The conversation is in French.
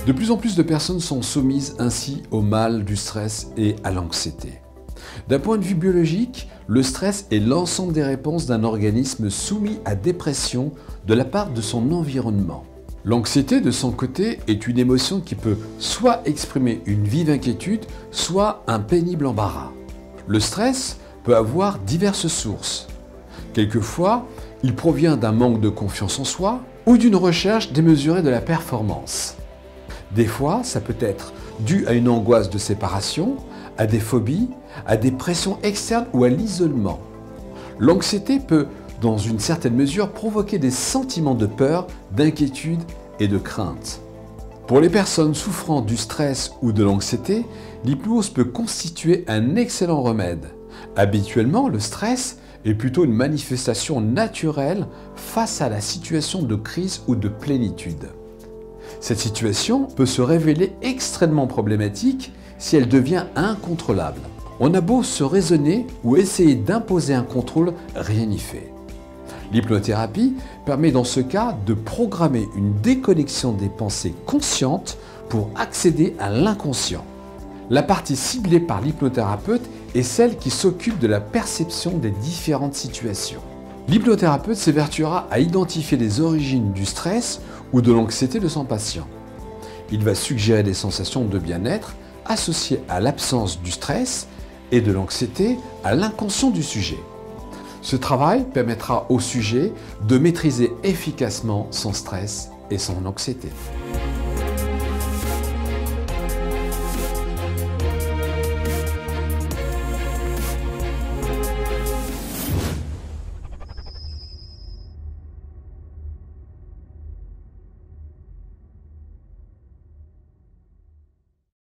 De plus en plus de personnes sont soumises ainsi au mal du stress et à l'anxiété. D'un point de vue biologique, le stress est l'ensemble des réponses d'un organisme soumis à dépression de la part de son environnement. L'anxiété, de son côté, est une émotion qui peut soit exprimer une vive inquiétude, soit un pénible embarras. Le stress peut avoir diverses sources. Quelquefois, il provient d'un manque de confiance en soi ou d'une recherche démesurée de la performance. Des fois, ça peut être dû à une angoisse de séparation, à des phobies, à des pressions externes ou à l'isolement. L'anxiété peut, dans une certaine mesure, provoquer des sentiments de peur, d'inquiétude et de crainte. Pour les personnes souffrant du stress ou de l'anxiété, l'hypnose peut constituer un excellent remède. Habituellement, le stress est plutôt une manifestation naturelle face à la situation de crise ou de plénitude. Cette situation peut se révéler extrêmement problématique si elle devient incontrôlable. On a beau se raisonner ou essayer d'imposer un contrôle, rien n'y fait. L'hypnothérapie permet dans ce cas de programmer une déconnexion des pensées conscientes pour accéder à l'inconscient. La partie ciblée par l'hypnothérapeute est celle qui s'occupe de la perception des différentes situations. L'hypnothérapeute s'évertuera à identifier les origines du stress ou de l'anxiété de son patient. Il va suggérer des sensations de bien-être associées à l'absence du stress et de l'anxiété à l'inconscient du sujet. Ce travail permettra au sujet de maîtriser efficacement son stress et son anxiété.